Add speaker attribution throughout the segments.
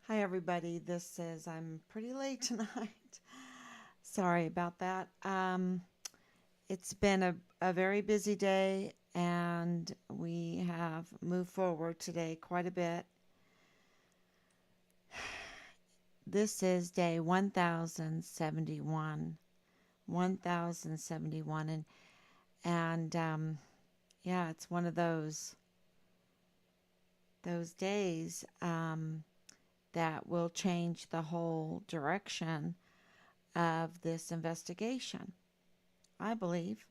Speaker 1: Hi, everybody. I'm pretty late tonight. Sorry about that. It's been a very busy day, and we have moved forward today quite a bit. This is day 1071. 1071. And yeah, it's one of those days that will change the whole direction of this investigation, I believe.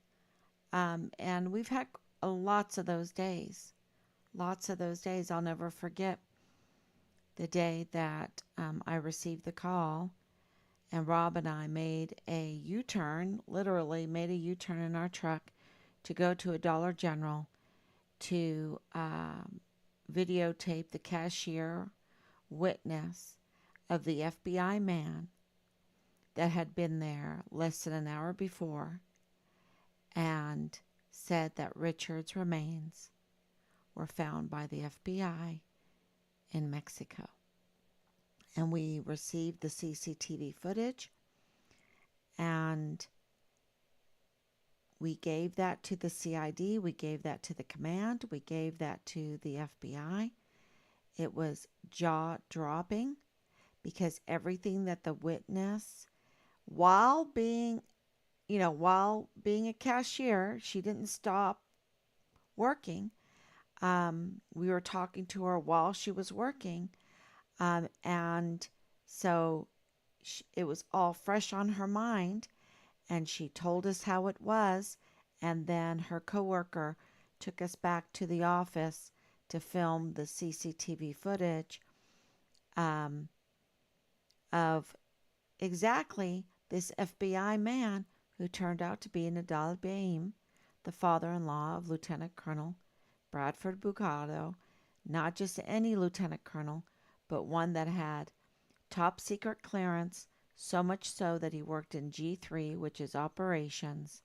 Speaker 1: And we've had lots of those days. Lots of those days. I'll never forget the day that I received the call, and Rob and I made a U turn, literally made a U turn in our truck to go to a Dollar General to videotape the cashier witness of the FBI man that had been there less than an hour before and said that Richard's remains were found by the FBI in Mexico. And we received the CCTV footage, and we gave that to the CID, we gave that to the command, we gave that to the FBI. It was jaw dropping because everything that the witness, while being, while being a cashier, she didn't stop working. We were talking to her while she was working. And so it was all fresh on her mind. And she told us how it was. And then her coworker took us back to the office to film the CCTV footage um, of exactly this FBI man who turned out to be Nadal Baim, the father-in-law of Lieutenant Colonel Bradford Bugado, not just any lieutenant colonel, but one that had top secret clearance, so much so that he worked in G3, which is operations,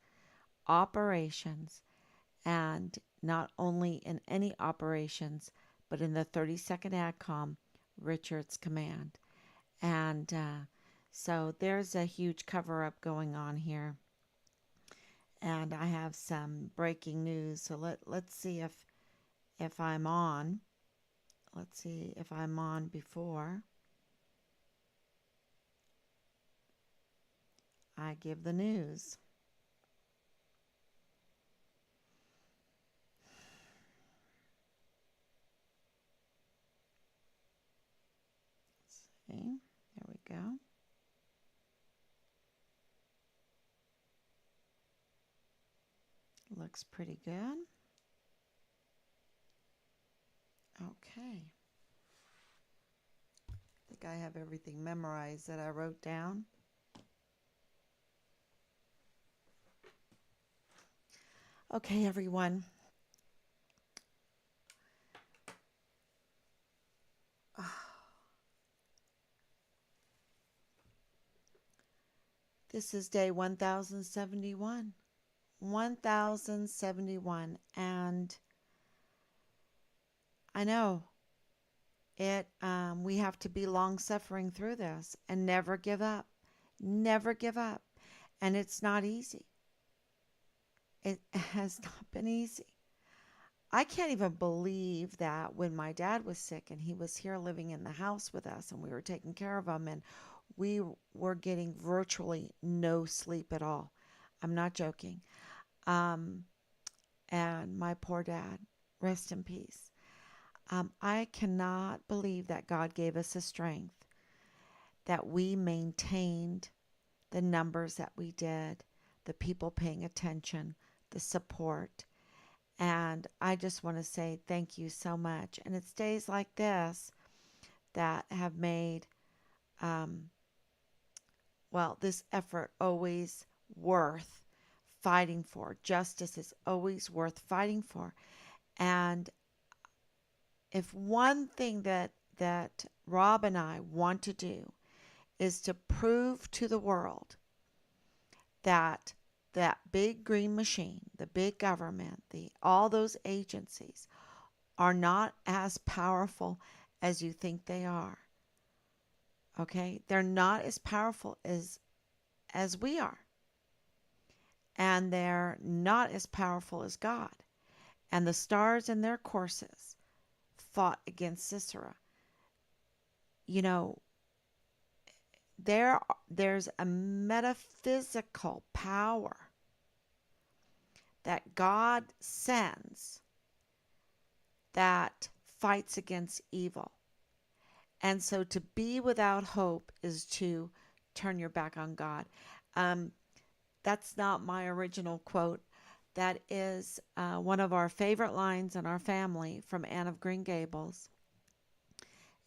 Speaker 1: and not only in any operations, but in the 32nd AgCom, Richard's command. And so there's a huge cover up going on here. And I have some breaking news. So let's see if I'm on. Let's see if I'm on before I give the news. Let's see. There we go. Looks pretty good. Okay. I think I have everything memorized that I wrote down. Okay, everyone. This is day 1071. 1071. And I know we have to be long suffering through this and never give up. Never give up. And it's not easy. It has not been easy. I can't even believe that when my dad was sick and he was here living in the house with us and we were taking care of him and we were getting virtually no sleep at all. I'm not joking. Um, and my poor dad, rest in peace. I cannot believe that God gave us the strength, that we maintained the numbers that we did, the people paying attention, the support. And I just want to say thank you so much. And it's days like this that have made, um, this effort always worth fighting for. Justice is always worth fighting for. And if one thing that Rob and I want to do is to prove to the world that that big green machine, the big government, the all those agencies are not as powerful as you think they are. Okay? They're not as powerful as we are. And they're not as powerful as God. And the stars in their courses fought against Sisera. You know, there's a metaphysical power that God sends that fights against evil. And so to be without hope is to turn your back on God. Um, that's not my original quote. That is one of our favorite lines in our family from Anne of Green Gables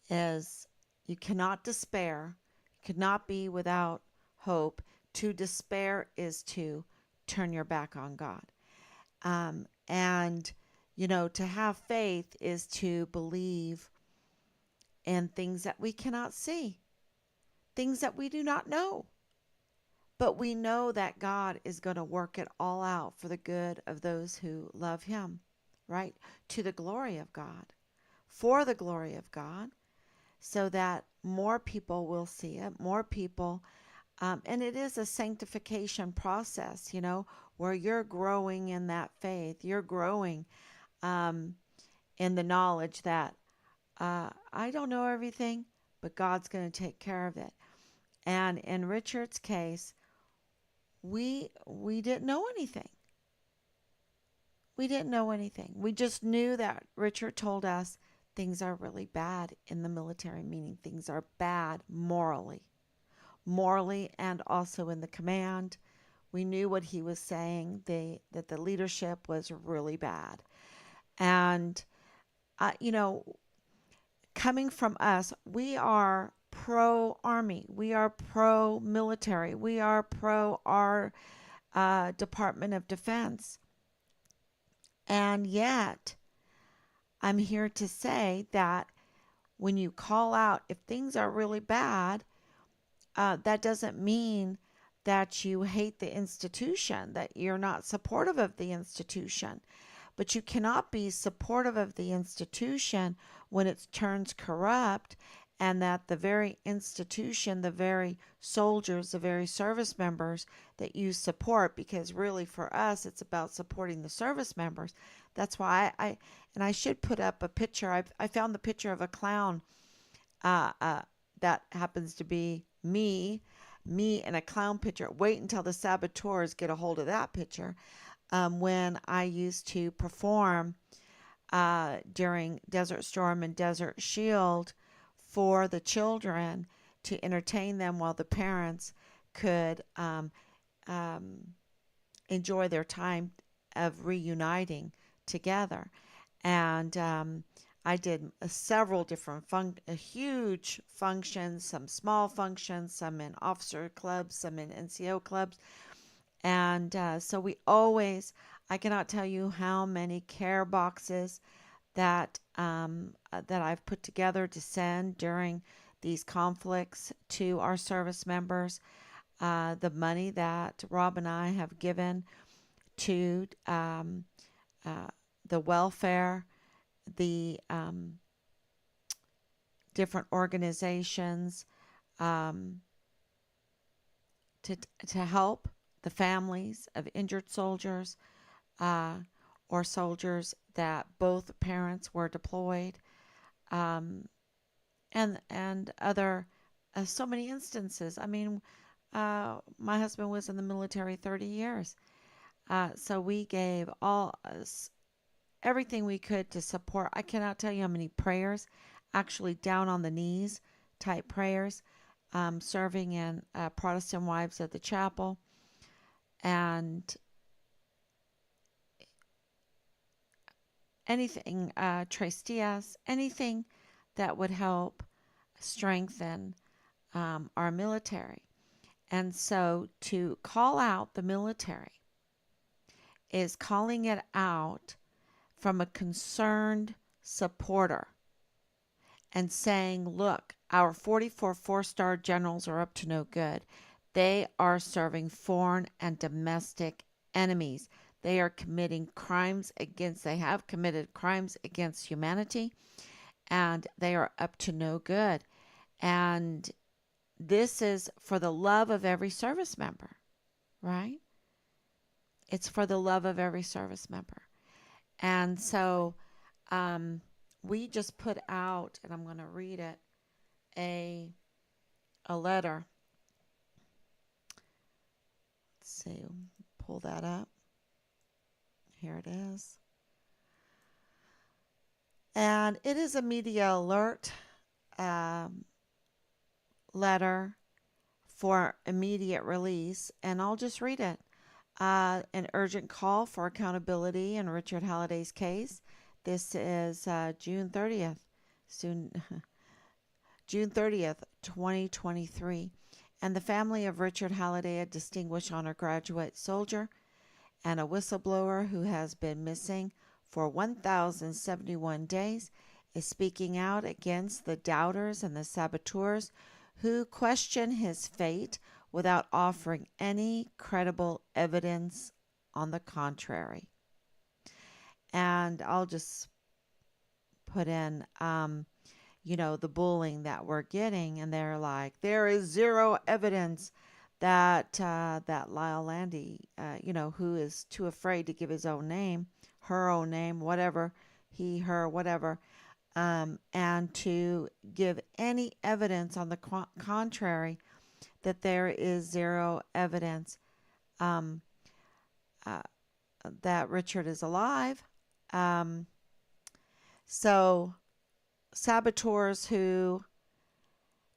Speaker 1: is you cannot despair, you cannot be without hope. To despair is to turn your back on God. And, to have faith is to believe in things that we cannot see, things that we do not know. But we know that God is going to work it all out for the good of those who love Him, right? To the glory of God, for the glory of God, so that more people will see it, more people. And it is a sanctification process, where you're growing in that faith. You're growing in the knowledge that I don't know everything, but God's going to take care of it. And in Richard's case, we didn't know anything. We didn't know anything. We just knew that Richard told us things are really bad in the military, meaning things are bad morally, and also in the command. We knew what he was saying, that the leadership was really bad. And, you know, coming from us, we are pro army, we are pro military, we are pro our Department of Defense. And yet, I'm here to say that when you call out, if things are really bad, that doesn't mean that you hate the institution, that you're not supportive of the institution. But you cannot be supportive of the institution when it turns corrupt, and that the very institution, the very soldiers, the very service members that you support, because really for us, it's about supporting the service members. That's why and I should put up a picture. I found the picture of a clown uh, uh, that happens to be me in a clown picture. Wait until the saboteurs get a hold of that picture. When I used to perform during Desert Storm and Desert Shield for the children to entertain them while the parents could um, enjoy their time of reuniting together. And I did several different huge functions, some small functions, some in officer clubs, some in NCO clubs. And so I cannot tell you how many care boxes that I've put together to send during these conflicts to our service members. The money that Rob and I have given to uh, the welfare, the different organizations um, to help the families of injured soldiers uh, or soldiers that both parents were deployed, um, and other so many instances. I mean, my husband was in the military 30 years, so we gave everything we could to support. I cannot tell you how many prayers, actually down on the knees type prayers, serving in Protestant Wives of the Chapel, and anything, Tres Dias, anything that would help strengthen our military. And so to call out the military is calling it out from a concerned supporter and saying, look, our 44 four-star generals are up to no good. They are serving foreign and domestic enemies. They are they have committed crimes against humanity, and they are up to no good. And this is for the love of every service member, right? It's for the love of every service member. And so um, we just put out, and I'm going to read it, a letter. Let's see, pull that up. Here it is. And it is a media alert um, letter for immediate release, and I'll just read it. An urgent call for accountability in Richard Halliday's case. This is June 30th, soon June 30th, 2023. And the family of Richard Halliday, a distinguished honor graduate soldier and a whistleblower who has been missing for 1,071 days, is speaking out against the doubters and the saboteurs who question his fate without offering any credible evidence on the contrary. And I'll just put in, the bullying that we're getting, and they're like, there is zero evidence that Lyle Landy, who is too afraid to give his own name, her own name, whatever, he, her, whatever, and to give any evidence on the contrary, that there is zero evidence um, uh, that Richard is alive. Um, so saboteurs who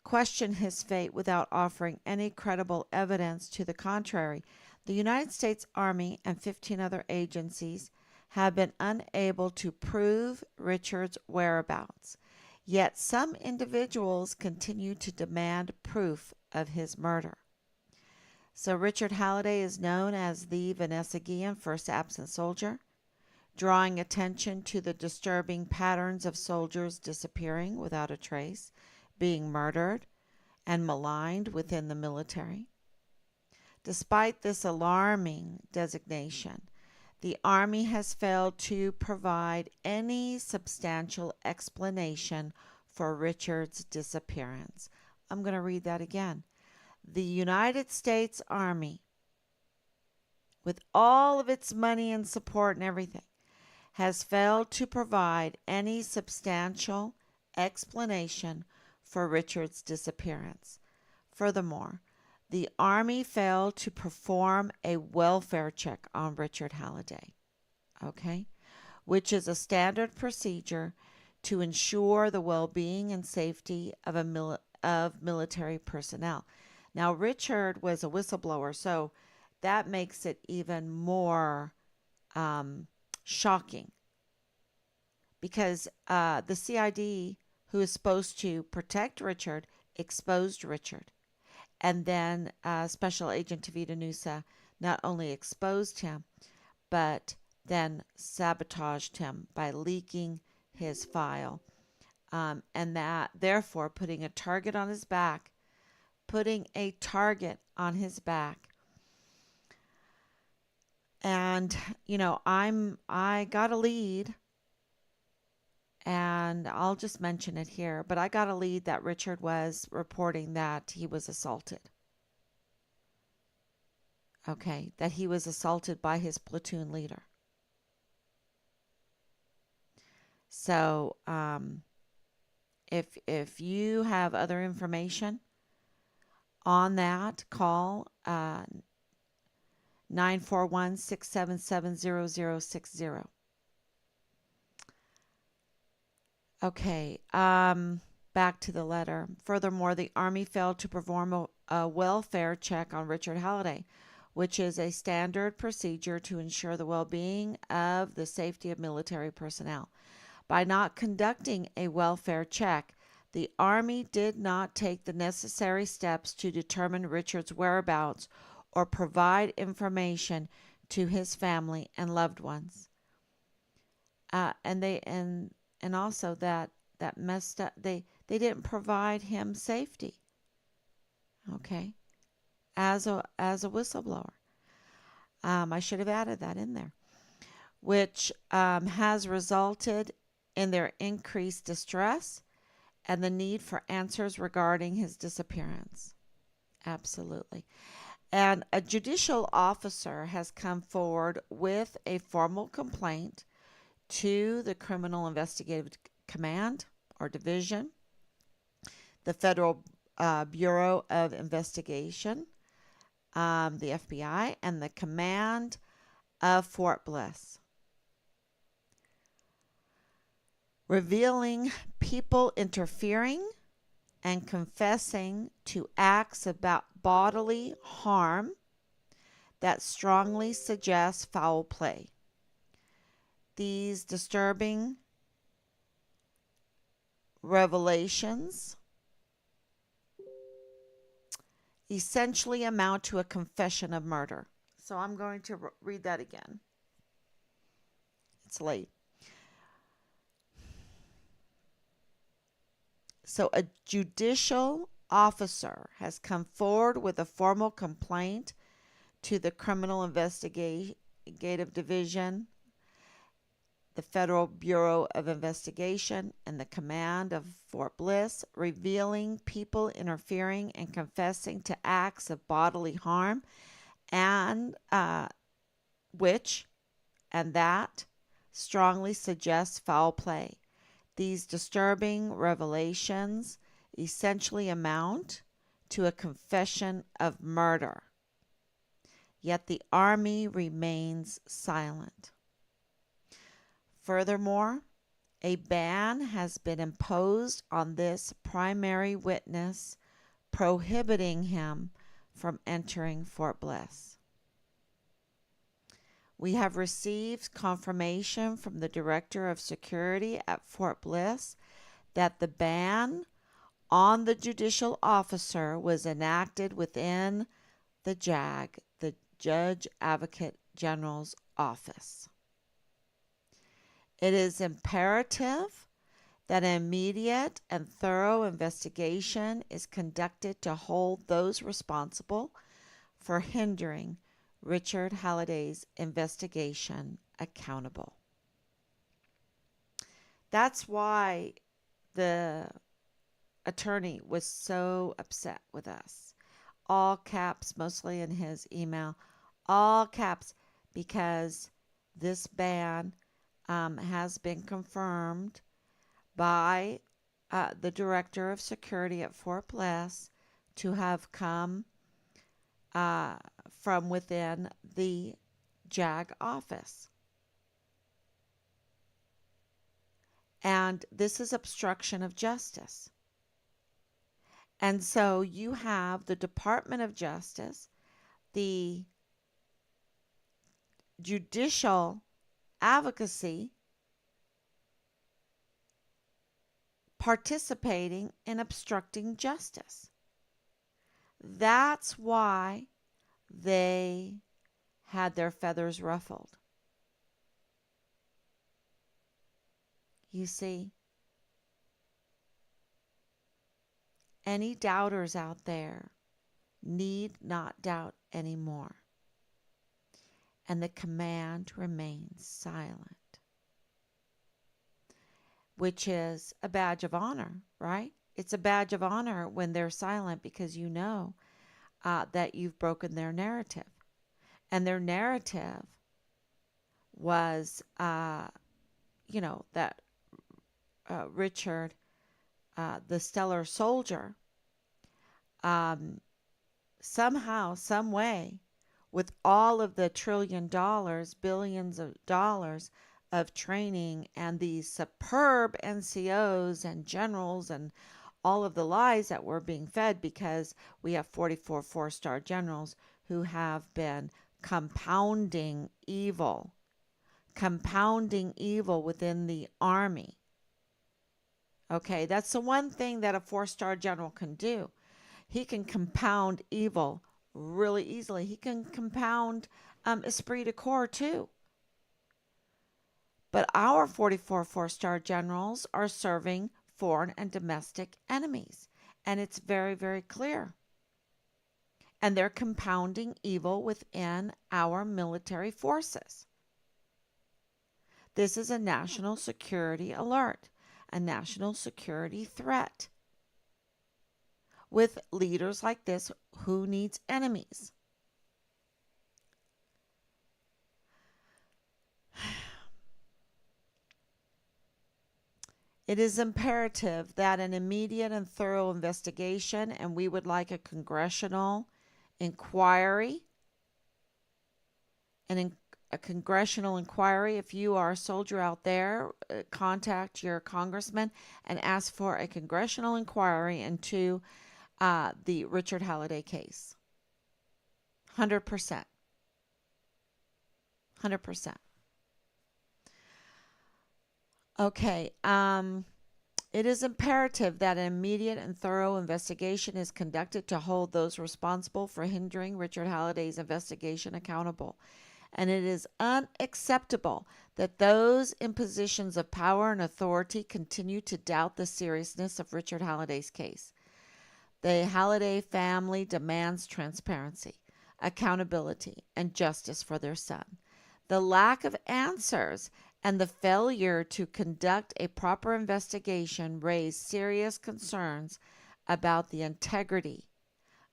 Speaker 1: question his fate without offering any credible evidence to the contrary. The United States Army and 15 other agencies have been unable to prove Richard's whereabouts. Yet some individuals continue to demand proof of his murder. So Richard Halliday is known as the Vanessa Guillen First Absent Soldier, drawing attention to the disturbing patterns of soldiers disappearing without a trace, being murdered, and maligned within the military. Despite this alarming designation, the Army has failed to provide any substantial explanation for Richard's disappearance. I'm going to read that again. The United States Army, with all of its money and support and everything, has failed to provide any substantial explanation for Richard's disappearance. Furthermore, the Army failed to perform a welfare check on Richard Halliday, okay, which is a standard procedure to ensure the well-being and safety of military personnel. Now, Richard was a whistleblower, so that makes it even more shocking, because the CID, who is supposed to protect Richard, exposed Richard. And then Special Agent Tavita Nusa not only exposed him, but then sabotaged him by leaking his file. And that, therefore, putting a target on his back. And, I got a lead, and I'll just mention it here, but I got a lead that Richard was reporting that he was assaulted. Okay, that he was assaulted by his platoon leader. So, if you have other information on that, call 941-677-0060. Okay, back to the letter. Furthermore, the Army failed to perform a welfare check on Richard Halliday, which is a standard procedure to ensure the well-being of the safety of military personnel. By not conducting a welfare check, the Army did not take the necessary steps to determine Richard's whereabouts or provide information to his family and loved ones. And also that messed up. They didn't provide him safety. Okay, as a whistleblower, I should have added that in there, which has resulted in their increased distress and the need for answers regarding his disappearance. Absolutely. And a judicial officer has come forward with a formal complaint to the Criminal Investigative Command or Division, the Federal Bureau of Investigation, the FBI, and the Command of Fort Bliss, revealing people interfering and confessing to acts about bodily harm that strongly suggest foul play. These disturbing revelations essentially amount to a confession of murder. So I'm going to read that again. It's late. So a judicial officer has come forward with a formal complaint to the Criminal Investigative Division, the Federal Bureau of Investigation, and the Command of Fort Bliss, revealing people interfering and confessing to acts of bodily harm and that strongly suggests foul play. These disturbing revelations essentially amount to a confession of murder. Yet the Army remains silent. Furthermore, a ban has been imposed on this primary witness, prohibiting him from entering Fort Bliss. We have received confirmation from the Director of Security at Fort Bliss that the ban on the judicial officer was enacted within the JAG, the Judge Advocate General's office. It is imperative that an immediate and thorough investigation is conducted to hold those responsible for hindering Richard Halliday's investigation accountable. That's why the attorney was so upset with us. All caps, mostly in his email, all caps, because this ban has been confirmed by the Director of Security at Fort Bliss to have come from within the JAG office. And this is obstruction of justice. And so you have the Department of Justice, the judicial advocacy participating in obstructing justice. That's why they had their feathers ruffled. You see, any doubters out there need not doubt anymore. And the command remains silent, which is a badge of honor, right? It's a badge of honor when they're silent because you know that you've broken their narrative. And their narrative was, that Richard, the stellar soldier, somehow, some way, with all of the billions of dollars of training and these superb NCOs and generals and all of the lies that were being fed, because we have 44 four-star generals who have been compounding evil within the Army. Okay, that's the one thing that a four-star general can do. He can compound evil really easily. He can compound esprit de corps too. But our 44 four-star generals are serving foreign and domestic enemies. And it's very, very clear. And they're compounding evil within our military forces. This is a national security alert. a national security threat. With leaders like this, who needs enemies? It is imperative that an immediate and thorough investigation, and we would like a congressional inquiry, a congressional inquiry. If you are a soldier out there, contact your congressman and ask for a congressional inquiry into the Richard Halliday case. 100%. 100%. Okay. It is imperative that an immediate and thorough investigation is conducted to hold those responsible for hindering Richard Halliday's investigation accountable. And it is unacceptable that those in positions of power and authority continue to doubt the seriousness of Richard Halliday's case. The Halliday family demands transparency, accountability, and justice for their son. The lack of answers and the failure to conduct a proper investigation raise serious concerns about the integrity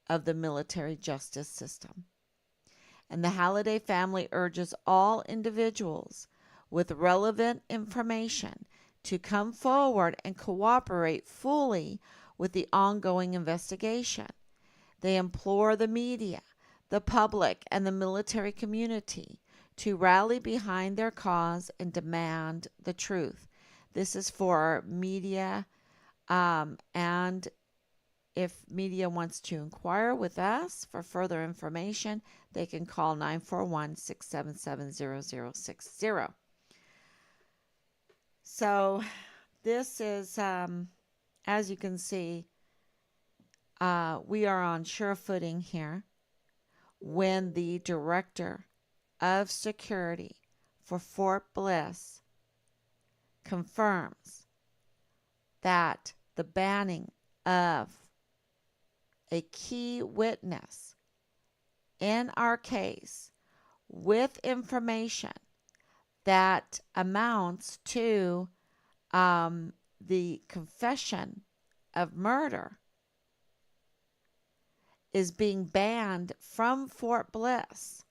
Speaker 1: of the military justice system. And the Halliday family urges all individuals with relevant information to come forward and cooperate fully with the ongoing investigation. They implore the media, the public, and the military community to rally behind their cause and demand the truth. This is for media, and if media wants to inquire with us for further information, they can call 941-677-0060. So this is, as you can see, we are on sure footing here when the director of security for Fort Bliss confirms that the banning of a key witness in our case with information that amounts to the confession of murder is being banned from Fort Bliss,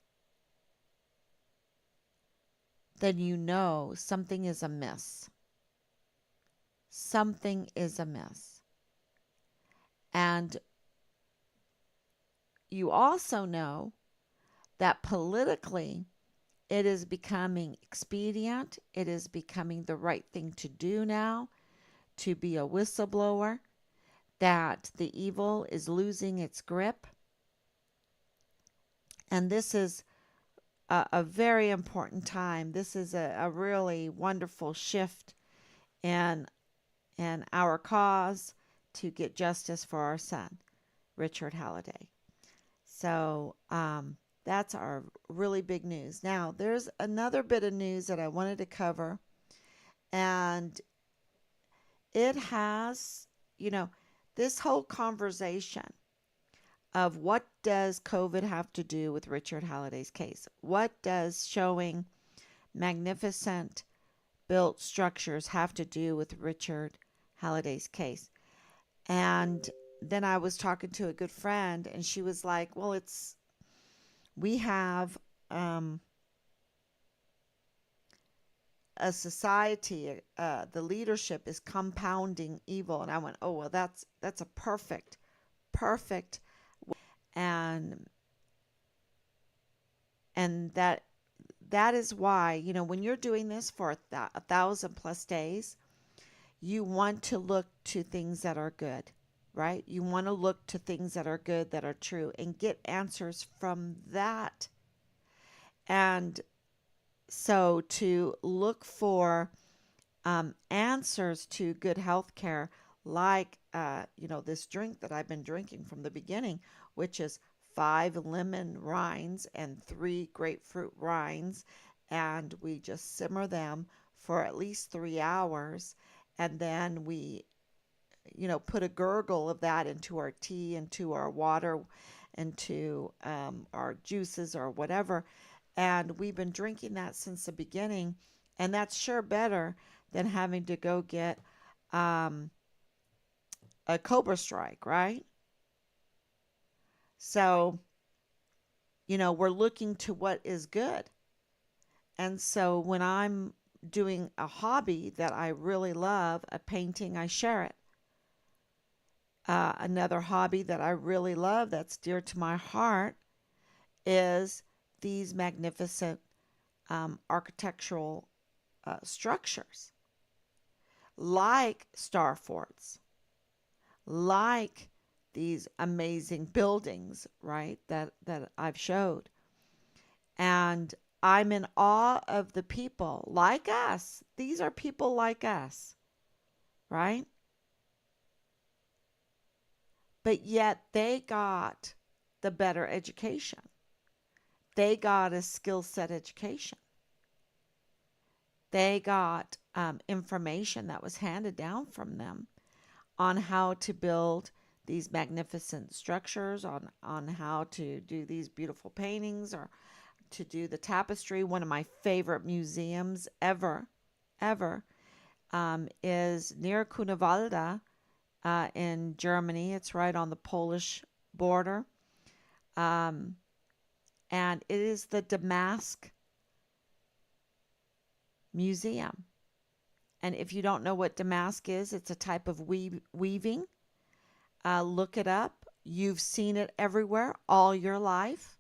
Speaker 1: then you know something is amiss. Something is amiss. And you also know that politically it is becoming expedient. It is becoming the right thing to do now to be a whistleblower, that the evil is losing its grip. And this is a very important time. This is a really wonderful shift in our cause to get justice for our son, Richard Halliday. So that's our really big news. Now, there's another bit of news that I wanted to cover, and it has, this whole conversation of what does COVID have to do with Richard Halliday's case? What does showing magnificent built structures have to do with Richard Halliday's case? And then I was talking to a good friend, and she was like, well, we have a society, the leadership is compounding evil. And I went, oh, well, that's a perfect and that is why, when you're doing this for 1,000+ days, you want to look to things that are good, right? You want to look to things that are good, that are true, and get answers from that. And so to look for answers to good health care, like this drink that I've been drinking from the beginning, which is 5 lemon rinds and 3 grapefruit rinds, and we just simmer them for at least 3 hours, and then we put a gurgle of that into our tea, into our water, into our juices or whatever. And we've been drinking that since the beginning, and that's sure better than having to go get um, a cobra strike, right? So, we're looking to what is good. And so when I'm doing a hobby that I really love, a painting, I share it. Another hobby that I really love that's dear to my heart is these magnificent architectural structures like star forts, like these amazing buildings, right? That I've showed. And I'm in awe of the people like us. These are people like us, right? But yet they got the better education. They got a skill set education. They got information that was handed down from them on how to build these magnificent structures, on how to do these beautiful paintings, or to do the tapestry. One of my favorite museums ever, is near Grunewalde in Germany. It's right on the Polish border. Um, and it is the Damask Museum. And if you don't know what damask is, it's a type of weaving. Look it up. You've seen it everywhere all your life.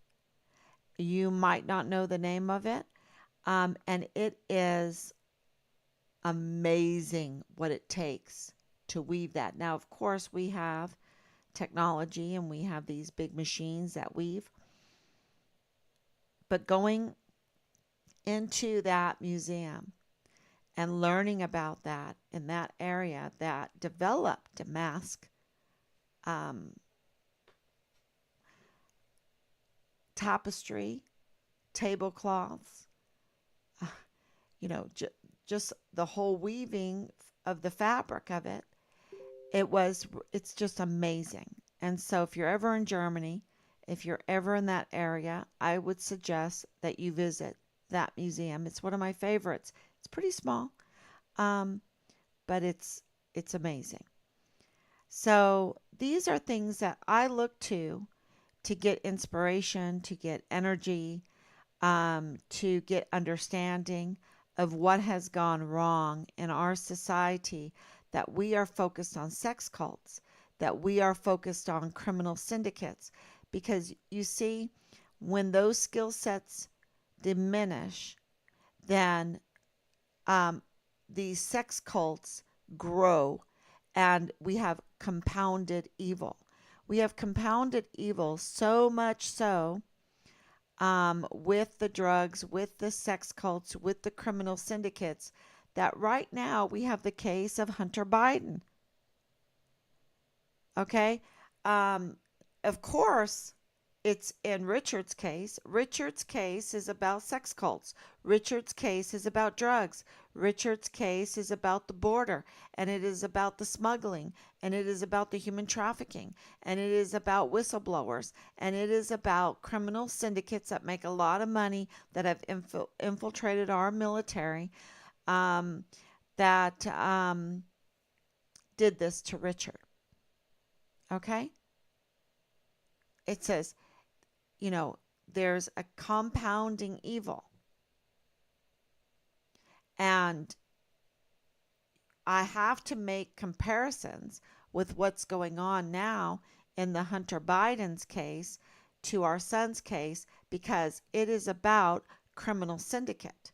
Speaker 1: You might not know the name of it. And it is amazing what it takes to weave that. Now, of course, we have technology and we have these big machines that weave. But going into that museum and learning about that in that area that developed damask um, tapestry, tablecloths, uh, you know, just the whole weaving of the fabric of it. It's just amazing. And so if you're ever in Germany, if you're ever in that area, I would suggest that you visit that museum. It's one of my favorites. It's pretty small, um, but it's amazing. So these are things that I look to get inspiration, to get energy, to get understanding of what has gone wrong in our society, that we are focused on sex cults, that we are focused on criminal syndicates. Because you see, when those skill sets diminish, then um, these sex cults grow, and we have compounded evil. We have compounded evil so much so, with the drugs, with the sex cults, with the criminal syndicates, that right now we have the case of Hunter Biden. Okay. Um, of course, it's in Richard's case. Richard's case is about sex cults. Richard's case is about drugs. Richard's case is about the border, and it is about the smuggling, and it is about the human trafficking, and it is about whistleblowers, and it is about criminal syndicates that make a lot of money, that have infiltrated our military, um, that did this to Richard. Okay? It says, you know, there's a compounding evil. And I have to make comparisons with what's going on now in the Hunter Biden's case to our son's case, because it is about criminal syndicate.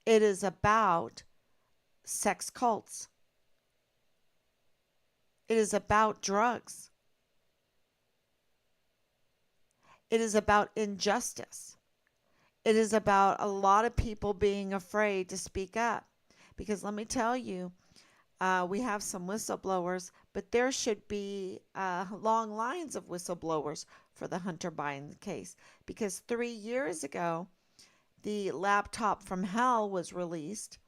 Speaker 1: It is about sex cults. It is about drugs. It is about injustice. It is about a lot of people being afraid to speak up. Because let me tell you, we have some whistleblowers, but there should be long lines of whistleblowers for the Hunter Biden case. Because 3 years ago, the laptop from hell was released,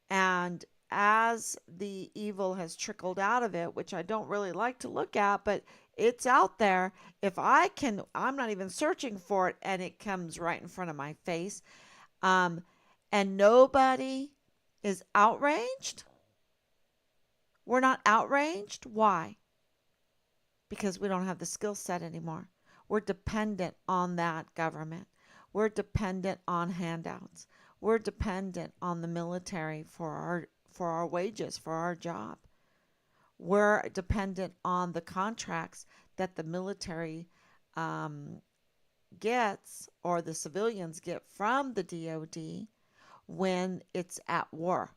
Speaker 1: and as the evil has trickled out of it, which I don't really like to look at, but it's out there. If I can, I'm not even searching for it, and it comes right in front of my face. Um, and nobody is outraged. We're not outraged. Why? Because we don't have the skill set anymore. We're dependent on that government. We're dependent on handouts. We're dependent on the military for our wages, for our job. We're dependent on the contracts that the military um, gets or the civilians get from the DoD when it's at war.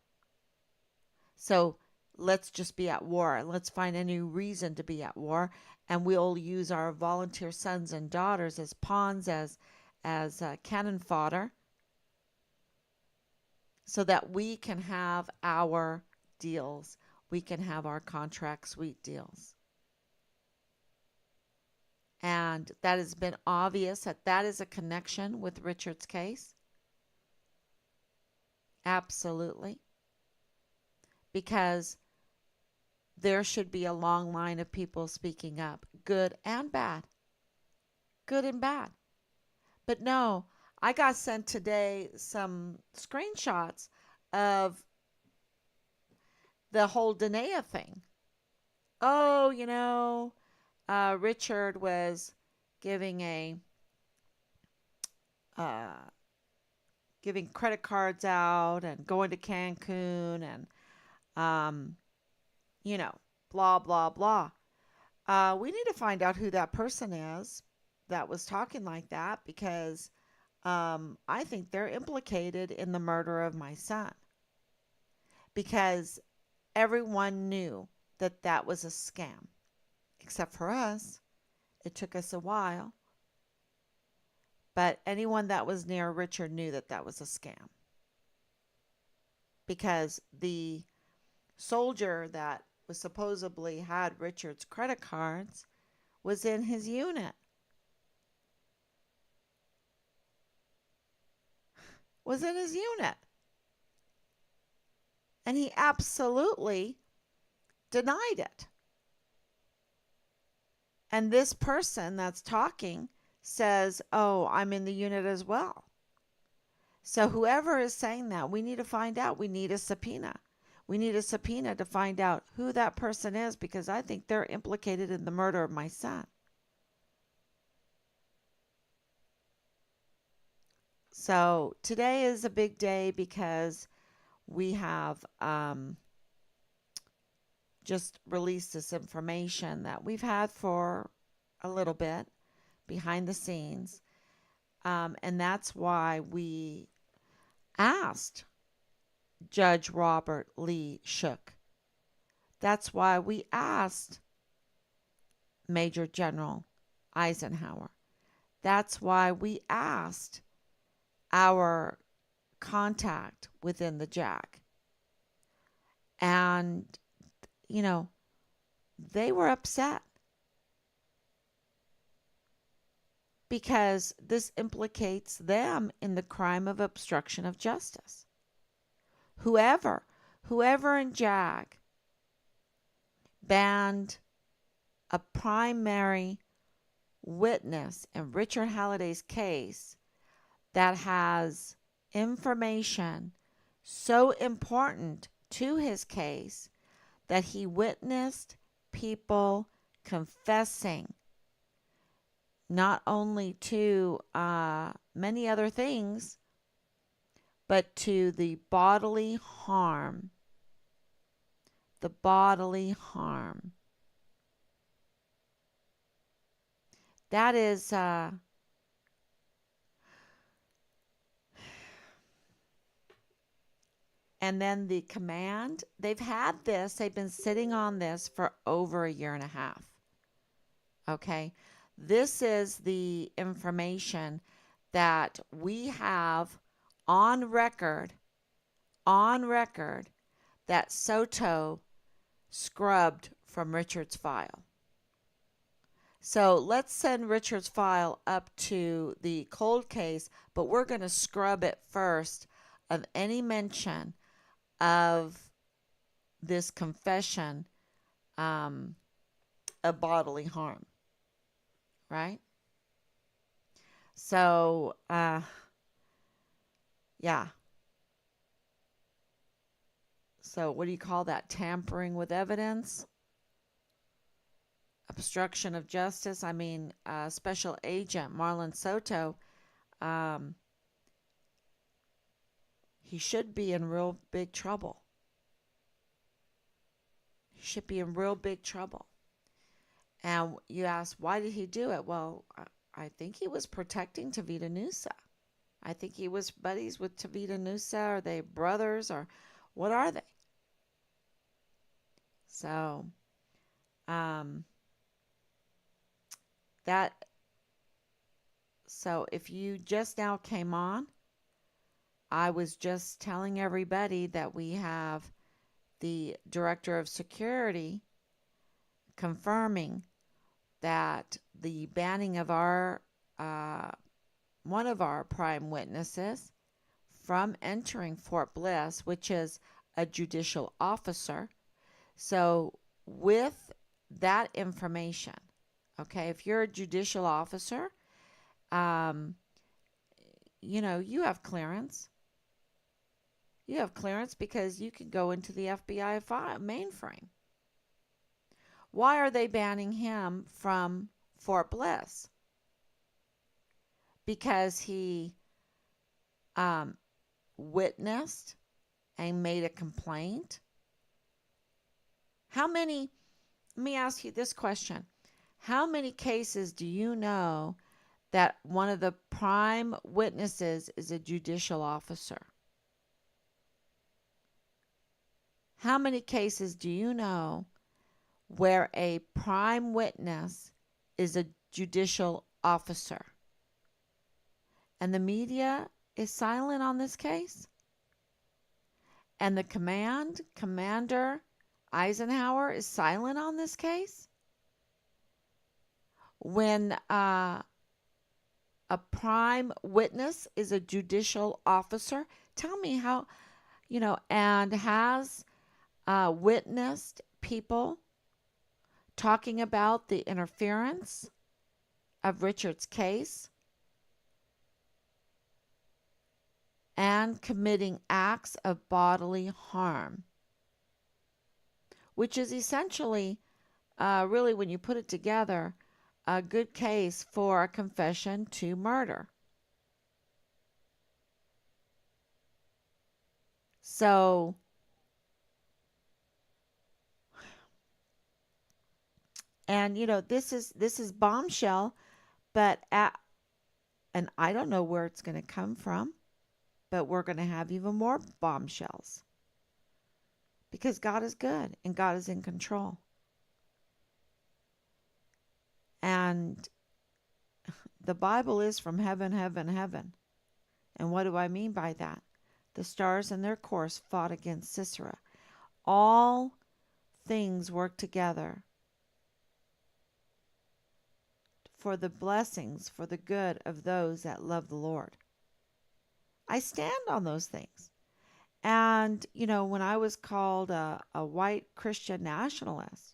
Speaker 1: So let's just be at war. Let's find any reason to be at war, and we'll use our volunteer sons and daughters as pawns, as cannon fodder, so that we can have our deals. We can have our contract suite deals. And that has been obvious that is a connection with Richard's case. Absolutely. Because there should be a long line of people speaking up, good and bad. Good and bad. But no, I got sent today some screenshots of the whole Danae thing. Oh, Richard was giving a uh, giving credit cards out and going to Cancun and um, you know, blah blah blah. We need to find out who that person is that was talking like that because I think they're implicated in the murder of my son because everyone knew that that was a scam, except for us. It took us a while, but anyone that was near Richard knew that that was a scam because the soldier that was supposedly had Richard's credit cards was in his unit. Was in his unit. And he absolutely denied it. And this person that's talking says, "Oh, I'm in the unit as well." So whoever is saying that, we need to find out. We need a subpoena. We need a subpoena to find out who that person is because I think they're implicated in the murder of my son. So today is a big day because we have just released this information that we've had for a little bit behind the scenes. And that's why we asked Judge Robert Lee Shook. That's why we asked Major General Eisenhower. That's why we asked our contact within the JAG. And, you know, they were upset because this implicates them in the crime of obstruction of justice. Whoever in JAG banned a primary witness in Richard Halliday's case that has information so important to his case that he witnessed people confessing not only to many other things, but to the bodily harm. The bodily harm. That is, and then the command, they've been sitting on this for over a year and a half. Okay. This is the information that we have on record that Soto scrubbed from Richard's file. So let's send Richard's file up to the cold case, but we're going to scrub it first of any mention of this confession of bodily harm. Right? So, yeah. So, what do you call that? Tampering with evidence? Obstruction of justice? I mean, Special Agent Marlon Soto, um, he should be in real big trouble. He should be in real big trouble. And you ask, why did he do it? Well, I think he was protecting Tavita Nusa. I think he was buddies with Tavita Nusa. Are they brothers or what are they? So, um, that so if you just now came on, I was just telling everybody that we have the director of security confirming that the banning of our one of our prime witnesses from entering Fort Bliss, which is a judicial officer. So, with that information, okay, if you're a judicial officer, um, you have clearance. You have clearance because you can go into the FBI mainframe. Why are they banning him from Fort Bliss? Because he um, witnessed and made a complaint. How many, let me ask you this question. How many cases do you know that one of the prime witnesses is a judicial officer? How many cases do you know where a prime witness is a judicial officer? And the media is silent on this case? And the Commander Eisenhower is silent on this case? When a prime witness is a judicial officer, tell me how, and has witnessed people talking about the interference of Richard's case and committing acts of bodily harm, which is essentially, really, when you put it together, a good case for a confession to murder. So, and this is bombshell, but and I don't know where it's going to come from, but we're going to have even more bombshells because God is good and God is in control. And the Bible is from heaven, heaven, heaven. And what do I mean by that? The stars in their course fought against Sisera. All things work together for the blessings, for the good of those that love the Lord. I stand on those things. And, when I was called a white Christian nationalist,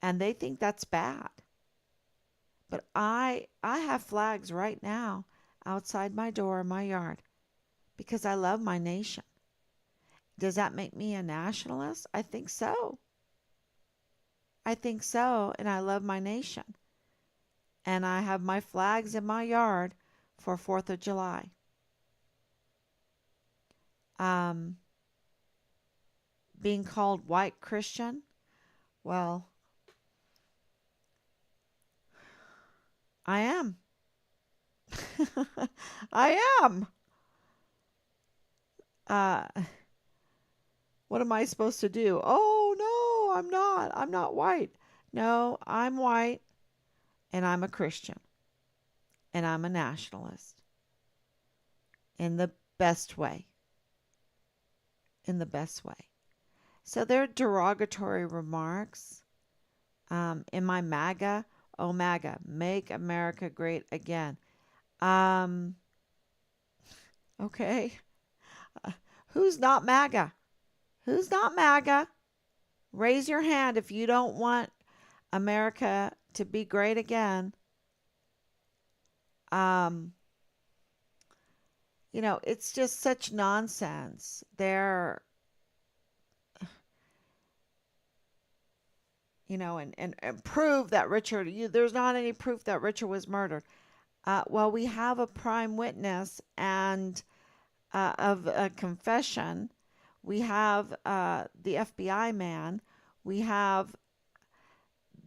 Speaker 1: and they think that's bad. But I have flags right now outside my door in my yard because I love my nation. Does that make me a nationalist? I think so. I think so, and I love my nation. And I have my flags in my yard for 4th of July. Being called white Christian, well, I am. I am. Uh, what am I supposed to do? Oh, no, I'm not. I'm not white. No, I'm white and I'm a Christian and I'm a nationalist in the best way. In the best way. So there are derogatory remarks in my MAGA. Oh, MAGA, make America great again. Okay. Who's not MAGA? Who's not MAGA? Raise your hand if you don't want America to be great again. It's just such nonsense. and prove that there's not any proof that Richard was murdered. Well, we have a prime witness and of a confession. We have the FBI man. We have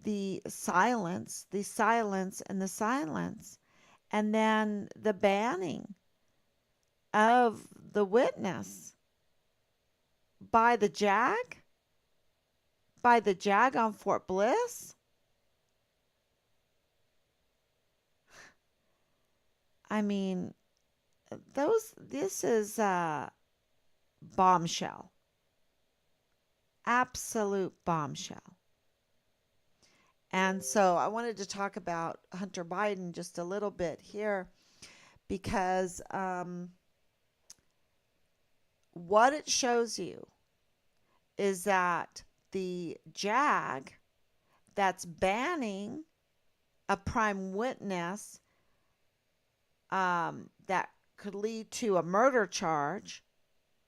Speaker 1: the silence, and the silence, and then the banning of the witness by the JAG, on Fort Bliss. I mean, this is a bombshell, absolute bombshell. And so I wanted to talk about Hunter Biden just a little bit here because what it shows you is that the JAG that's banning a prime witness that could lead to a murder charge,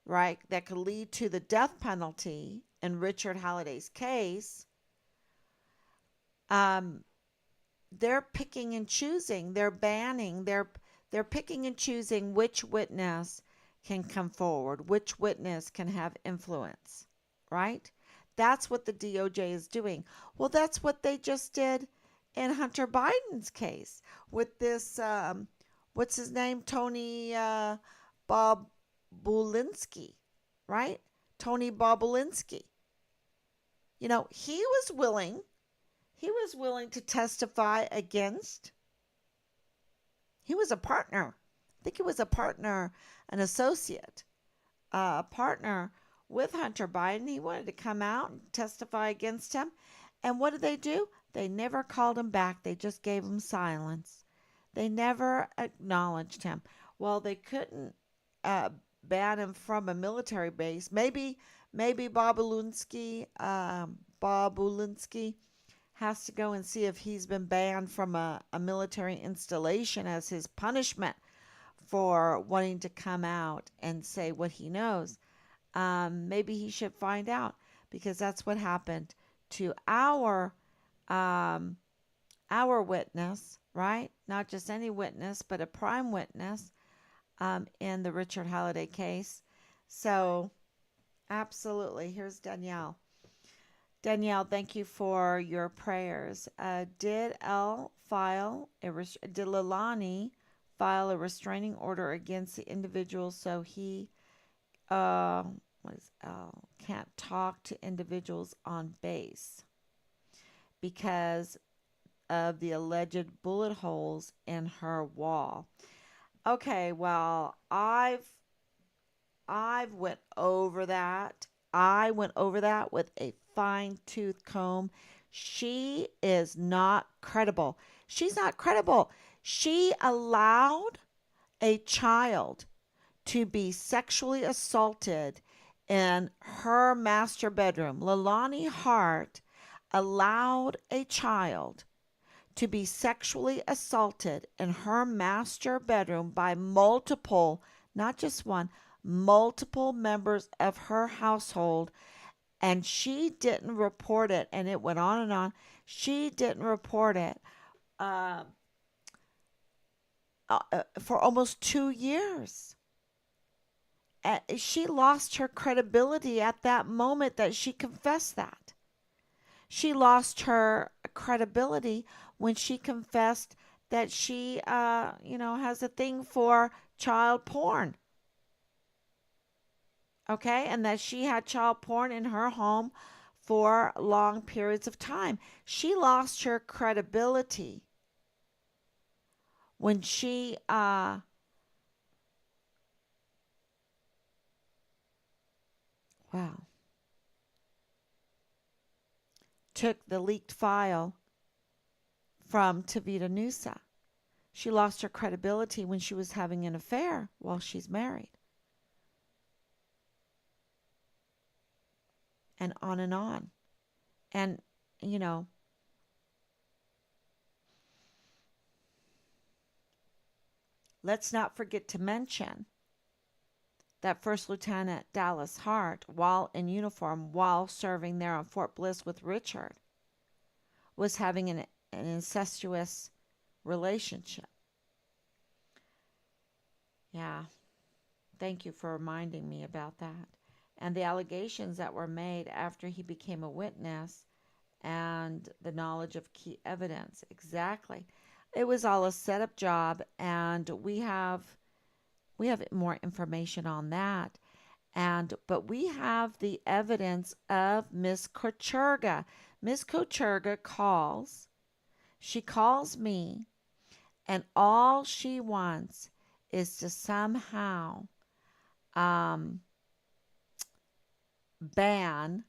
Speaker 1: right? That could lead to the death penalty in Richard Halliday's case. They're picking and choosing. They're banning. They're picking and choosing which witness can come forward, which witness can have influence, right? That's what the DOJ is doing. Well, that's what they just did in Hunter Biden's case with this, what's his name? Tony Bobulinski, right? Tony Bobulinski. He was willing to testify against. He was a partner. I think he was a partner, an associate, a partner with Hunter Biden. He wanted to come out and testify against him. And what did they do? They never called him back. They just gave him silence. They never acknowledged him. Well, they couldn't ban him from a military base. Maybe Bobulinski has to go and see if he's been banned from a military installation as his punishment for wanting to come out and say what he knows. Maybe he should find out because that's what happened to our witness, right? Not just any witness, but a prime witness in the Richard Halliday case. So, absolutely. Here's Danielle. Danielle, thank you for your prayers. Did Leilani file a restraining order against the individual so he what is L can't talk to individuals on base because of the alleged bullet holes in her wall? Okay, well, I've went over that. I went over that with a fine-tooth comb. She is not credible. She's not credible. She allowed a child to be sexually assaulted in her master bedroom. Leilani Hart allowed a child to be sexually assaulted in her master bedroom by multiple, not just one, multiple members of her household, and she didn't report it, and it went on and on. She didn't report it for almost 2 years. She lost her credibility at that moment that she confessed that. She lost her credibility when she confessed that she, has a thing for child porn. Okay, and that she had child porn in her home for long periods of time. She lost her credibility when she took the leaked file from Tavita Nusa. She lost her credibility when she was having an affair while she's married. And on and on. And, let's not forget to mention that First Lieutenant Dallas Hart, while in uniform, while serving there on Fort Bliss with Richard, was having an incestuous relationship. Yeah, thank you for reminding me about that. And the allegations that were made after he became a witness and the knowledge of key evidence. Exactly. It was all a setup job, and we have more information on that. And but we have the evidence of Miss Kocherga. Miss Kocherga calls. She calls me, and all she wants is to somehow um, ban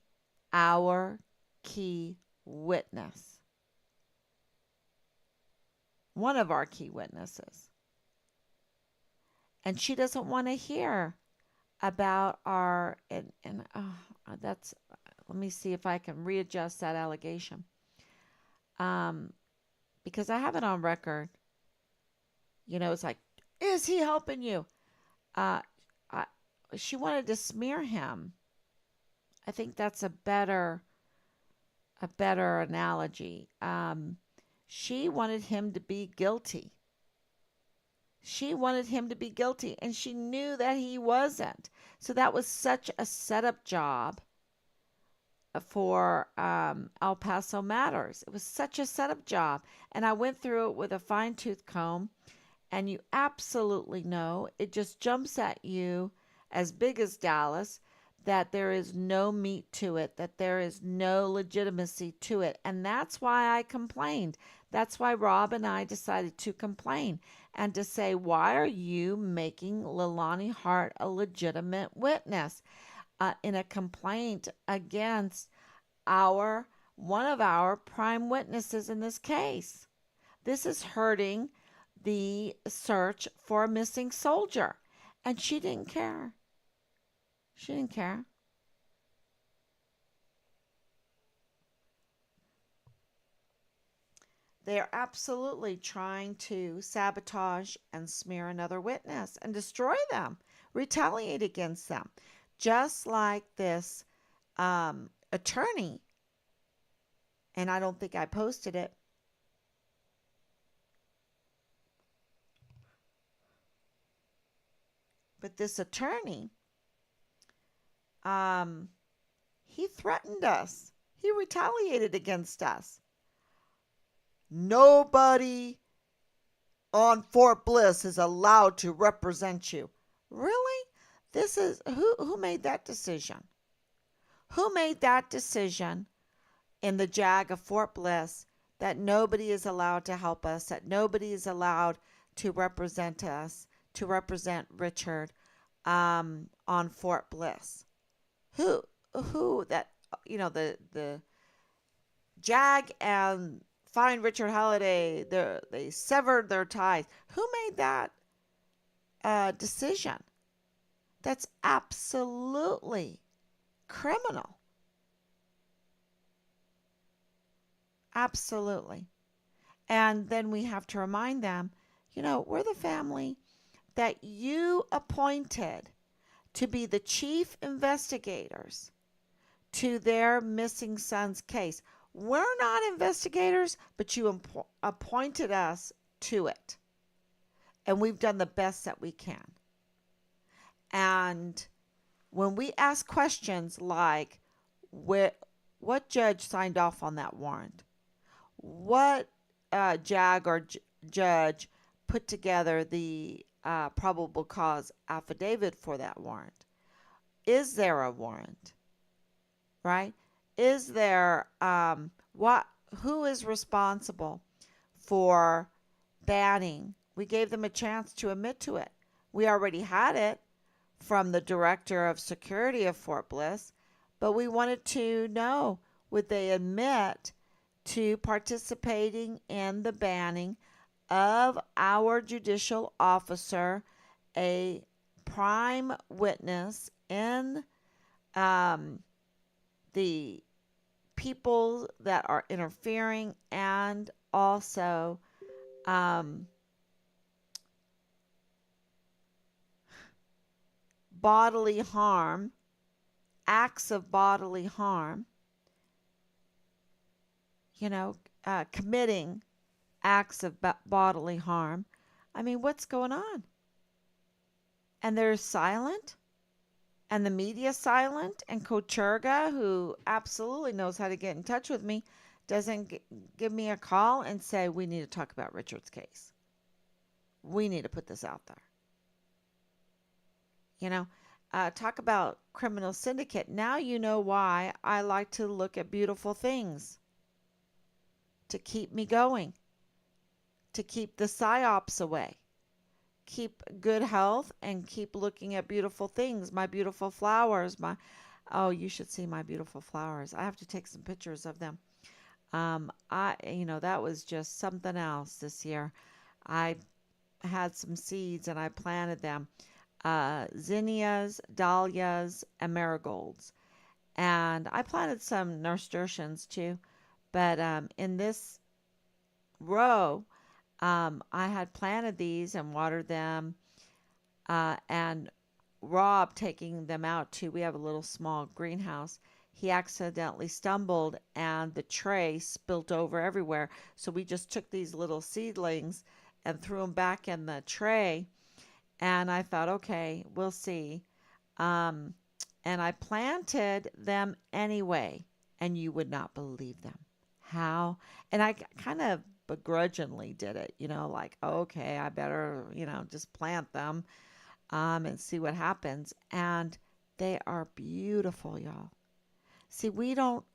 Speaker 1: our key witness, one of our key witnesses. And she doesn't want to hear about our, and that's, let me see if I can readjust that allegation. Um, because I have it on record. It's like, is he helping you? Uh, I, she wanted to smear him. I think that's a better analogy. She wanted him to be guilty. She wanted him to be guilty, and she knew that he wasn't. So that was such a setup job for El Paso Matters. It was such a setup job. And I went through it with a fine tooth comb, and you absolutely know it just jumps at you as big as Dallas that there is no meat to it, that there is no legitimacy to it. And that's why I complained. That's why Rob and I decided to complain and to say, why are you making Leilani Hart a legitimate witness in a complaint against our one of our prime witnesses in this case? This is hurting the search for a missing soldier. And she didn't care. She didn't care. They are absolutely trying to sabotage and smear another witness and destroy them, retaliate against them. Just like this attorney, and I don't think I posted it, but this attorney, um, he threatened us. He retaliated against us. Nobody on Fort Bliss is allowed to represent you. Really? This is who made that decision? Who made that decision in the JAG of Fort Bliss that nobody is allowed to help us, that nobody is allowed to represent us, to represent Richard on Fort Bliss? Who who that the JAG and find Richard Halliday, they severed their ties. Who made that decision? That's absolutely criminal. Absolutely. And then we have to remind them, we're the family that you appointed to be the chief investigators to their missing son's case. We're not investigators, but you appointed us to it. And we've done the best that we can. And when we ask questions like, what judge signed off on that warrant? What JAG or judge put together the probable cause affidavit for that warrant? Is there a warrant? Right? Is there what? Who is responsible for banning? We gave them a chance to admit to it. We already had it from the director of security of Fort Bliss, but we wanted to know, would they admit to participating in the banning of our judicial officer, a prime witness in the people that are interfering, and also um, bodily harm, acts of bodily harm, committing acts of bodily harm. I mean, what's going on? And they're silent, and the media silent, and Kocherga, who absolutely knows how to get in touch with me, doesn't give me a call and say, we need to talk about Richard's case. We need to put this out there. You know, talk about criminal syndicate. Now you know why I like to look at beautiful things to keep me going, to keep the psyops away, keep good health, and keep looking at beautiful things. My beautiful flowers, oh, you should see my beautiful flowers. I have to take some pictures of them. That was just something else this year. I had some seeds and I planted them. Zinnias, dahlias, and marigolds. And I planted some nasturtiums too. But in this row, I had planted these and watered them. And Rob taking them out too. We have a little small greenhouse. He accidentally stumbled and the tray spilt over everywhere. So we just took these little seedlings and threw them back in the tray. And I thought, okay, we'll see. Um, and I planted them anyway. And you would not believe them. How? And I kind of begrudgingly did it, like, okay, I better, just plant them and see what happens. And they are beautiful, y'all. See, we don't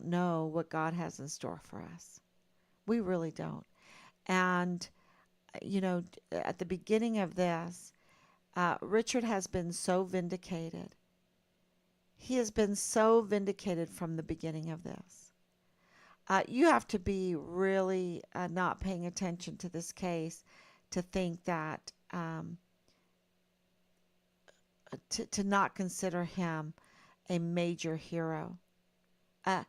Speaker 1: know what God has in store for us. We really don't. And at the beginning of this, Richard has been so vindicated. He has been so vindicated from the beginning of this. You have to be really not paying attention to this case to think that to not consider him a major hero. Uh,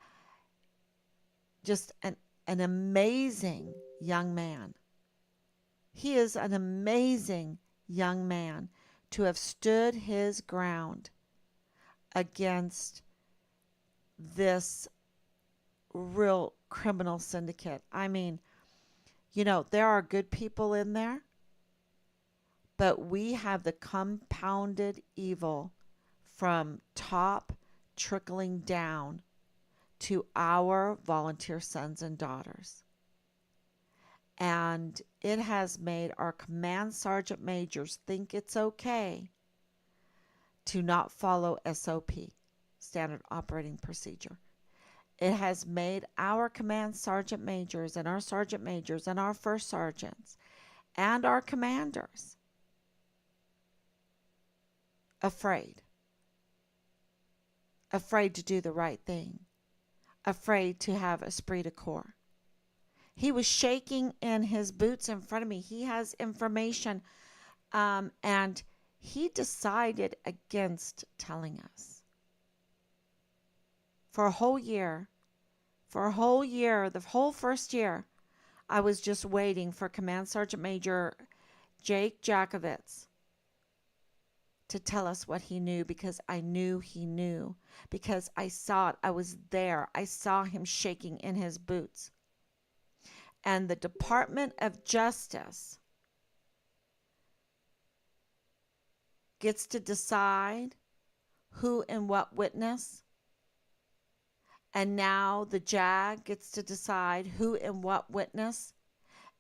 Speaker 1: just an amazing young man. He is an amazing young man to have stood his ground against this real criminal syndicate. I mean, there are good people in there, but we have the compounded evil from top trickling down to our volunteer sons and daughters. And it has made our command sergeant majors think it's okay to not follow SOP, standard operating procedure. It has made our command sergeant majors and our sergeant majors and our first sergeants and our commanders afraid. Afraid to do the right thing. Afraid to have esprit de corps. He was shaking in his boots in front of me. He has information, and he decided against telling us. For a whole year, the whole first year, I was just waiting for Command Sergeant Major Jake Jakovitz to tell us what he knew, because I knew he knew, because I saw it. I was there. I saw him shaking in his boots. And the Department of Justice gets to decide who and what witness. And now the JAG gets to decide who and what witness.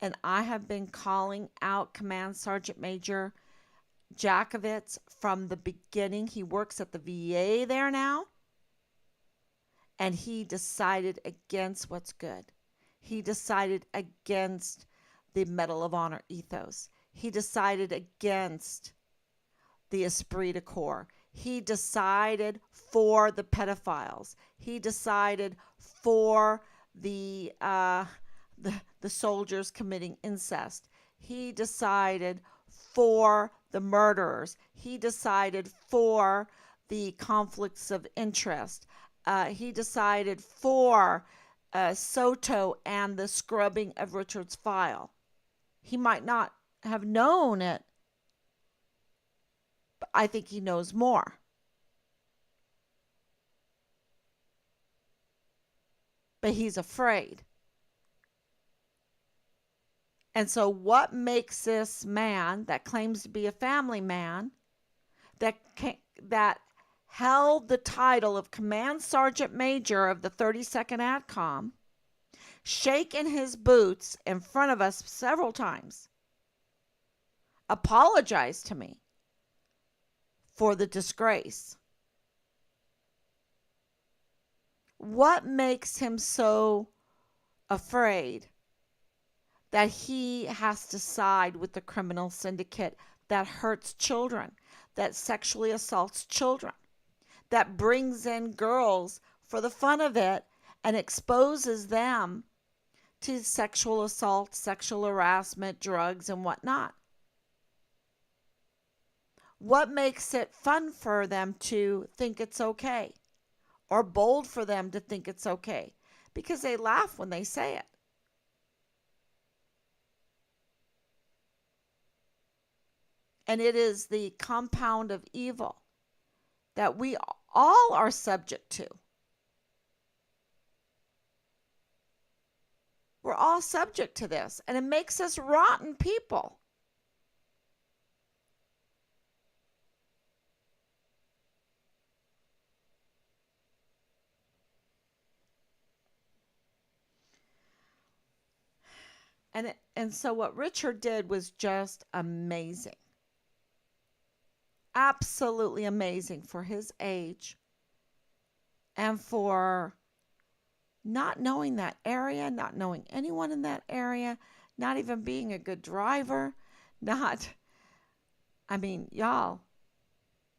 Speaker 1: And I have been calling out Command Sergeant Major Jakovitz from the beginning. He works at the VA there now. And he decided against what's good. He decided against the Medal of Honor ethos. He decided against the esprit de corps. He decided for the pedophiles. He decided for the soldiers committing incest. He decided for the murderers. He decided for the conflicts of interest. He decided for Soto and the scrubbing of Richard's file. He might not have known it, but I think he knows more. but he's afraid. And so what makes this man that claims to be a family man that held the title of Command Sergeant Major of the 32nd ADCOM shake in his boots in front of us several times, apologize to me for the disgrace? What makes him so afraid that he has to side with the criminal syndicate that hurts children, that sexually assaults children, that brings in girls for the fun of it and exposes them to sexual assault, sexual harassment, drugs, and whatnot? What makes it fun for them to think it's okay, or bold for them to think it's okay? Because they laugh when they say it. And it is the compound of evil that we all are subject to. We're all subject to this, and it makes us rotten people. And so what Richard did was just amazing. Absolutely amazing for his age and for not knowing that area, not knowing anyone in that area, not even being a good driver, not, I mean, y'all,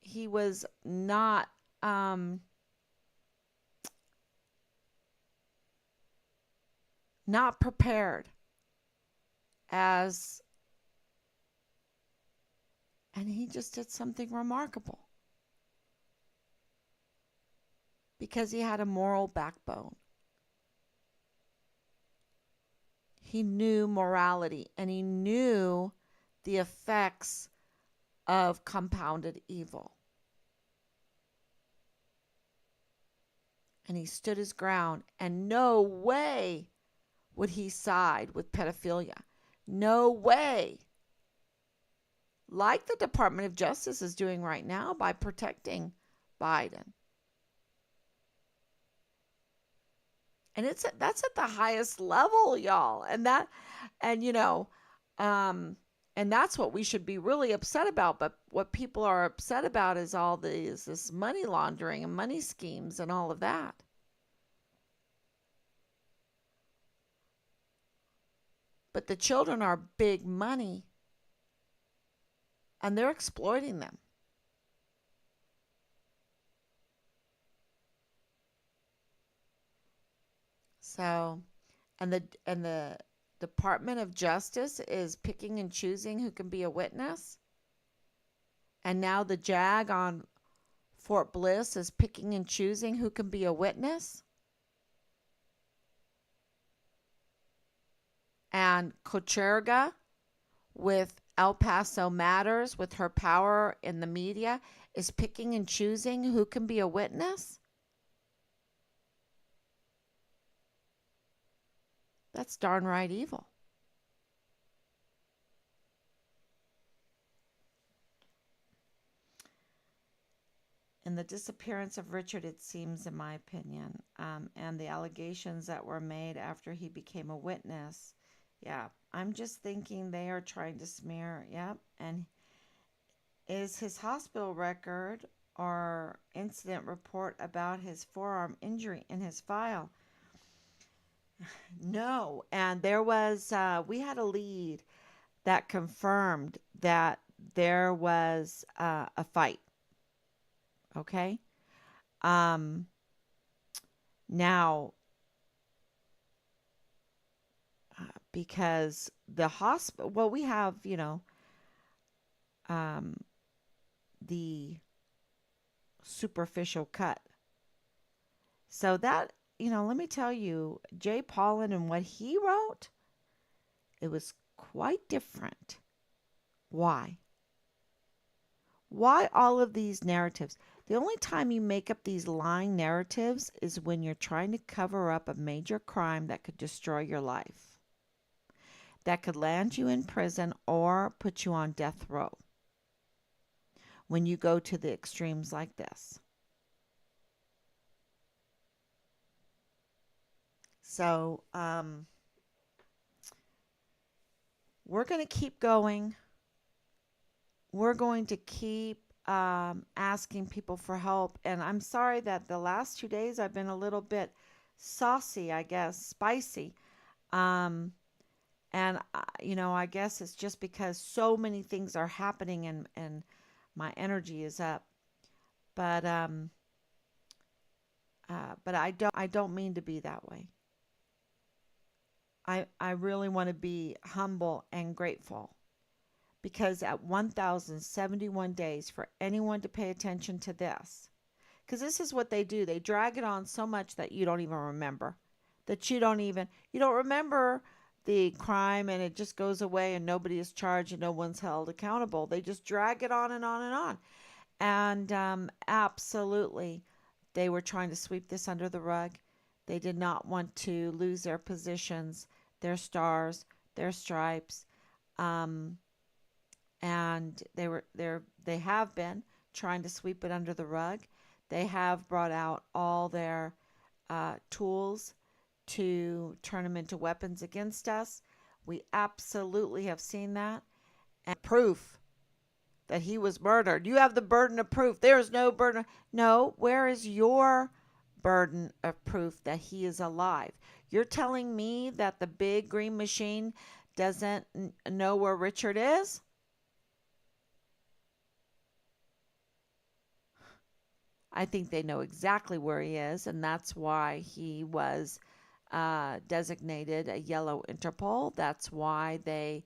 Speaker 1: he was not prepared as, and he just did something remarkable because he had a moral backbone. He knew morality, and he knew the effects of compounded evil. And he stood his ground, and no way would he side with pedophilia. No way. Like the Department of Justice is doing right now by protecting Biden. And that's at the highest level, y'all. And that's what we should be really upset about. But what people are upset about is all this money laundering and money schemes and all of that. But the children are big money, and they're exploiting them. So, and the Department of Justice is picking and choosing who can be a witness. And now the JAG on Fort Bliss is picking and choosing who can be a witness. And Kocherga with El Paso Matters, with her power in the media, is picking and choosing who can be a witness. That's darn right evil. In the disappearance of Richard, it seems, in my opinion, and the allegations that were made after he became a witness, yeah, I'm just thinking they are trying to smear, yep. And is his hospital record or incident report about his forearm injury in his file? No. And there was, we had a lead that confirmed that there was a fight. Okay. Um, Now, because the hospital, well, we have, um, the superficial cut. So that, let me tell you, Jay Paulin and what he wrote, it was quite different. Why? Why all of these narratives? The only time you make up these lying narratives is when you're trying to cover up a major crime that could destroy your life, that could land you in prison or put you on death row when you go to the extremes like this. So, we're going to keep going. We're going to keep asking people for help. And I'm sorry that the last 2 days I've been a little bit saucy, I guess, spicy. Um, I guess it's just because so many things are happening and my energy is up. But I don't mean to be that way. I really want to be humble and grateful because at 1071 days for anyone to pay attention to this, because this is what they do. They drag it on so much that you don't even remember, that you don't remember the crime, and it just goes away and nobody is charged and no one's held accountable. They just drag it on and on and on. And absolutely, they were trying to sweep this under the rug. They did not want to lose their positions, their stars, their stripes. Um, and they have been trying to sweep it under the rug. They have brought out all their tools to turn them into weapons against us. We absolutely have seen that. And proof that he was murdered. You have the burden of proof. There is no burden. No, where is your burden of proof that he is alive? You're telling me that the big green machine doesn't know where Richard is? I think they know exactly where he is, and that's why he was designated a yellow Interpol. That's why they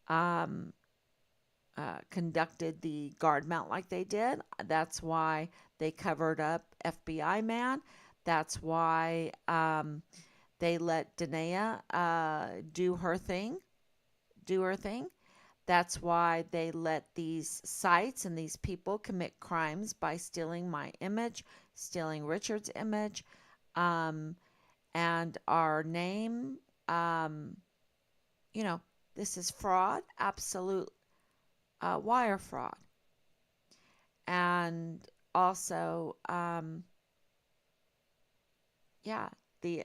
Speaker 1: um, conducted the guard mount like they did. That's why they covered up FBI man. That's why they let Danae do her thing. Do her thing. That's why they let these sites and these people commit crimes by stealing my image, stealing Richard's image, um, and our name. Um, you know, this is fraud, absolute wire fraud. And also, yeah, the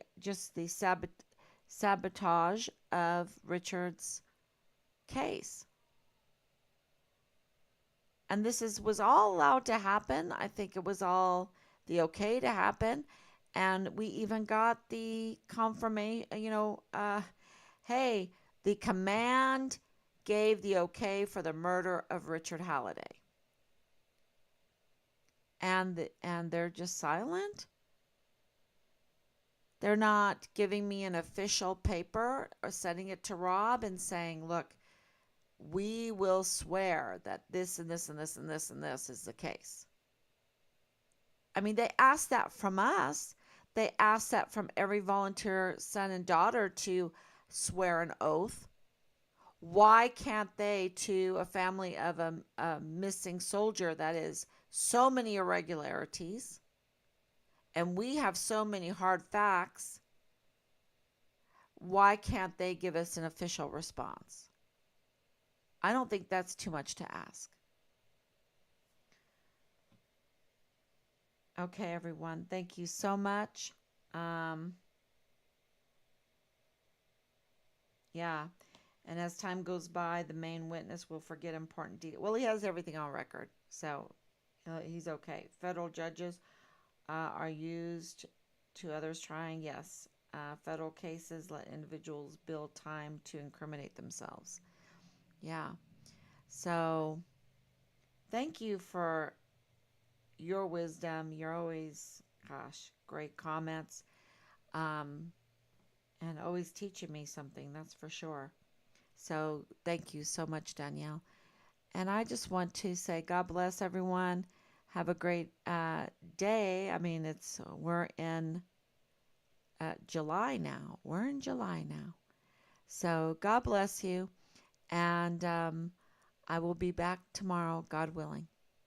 Speaker 1: sabotage of Richard's case. And this is was all allowed to happen. I think it was all the okay to happen, and we even got the confirmation. Hey, the command gave the okay for the murder of Richard Halliday, and they're just silent. They're not giving me an official paper or sending it to Rob and saying, "Look, we will swear that this and this and this and this and this is the case." I mean, they asked that from us. They asked that from every volunteer son and daughter to swear an oath. Why can't they to a family of a missing soldier that is so many irregularities and we have so many hard facts? Why can't they give us an official response? I don't think that's too much to ask. Okay, everyone. Thank you so much. Um, yeah. And as time goes by, the main witness will forget important details. Well, he has everything on record, so he's okay. Federal judges are used to others trying. Yes. Federal cases let individuals build time to incriminate themselves. Yeah. So thank you for your wisdom. You're always, gosh, great comments. Um, and always teaching me something, that's for sure. So thank you so much, Danielle. And I just want to say, God bless everyone. Have a great day. I mean, we're in July now. We're in July now. So God bless you. And I will be back tomorrow, God willing.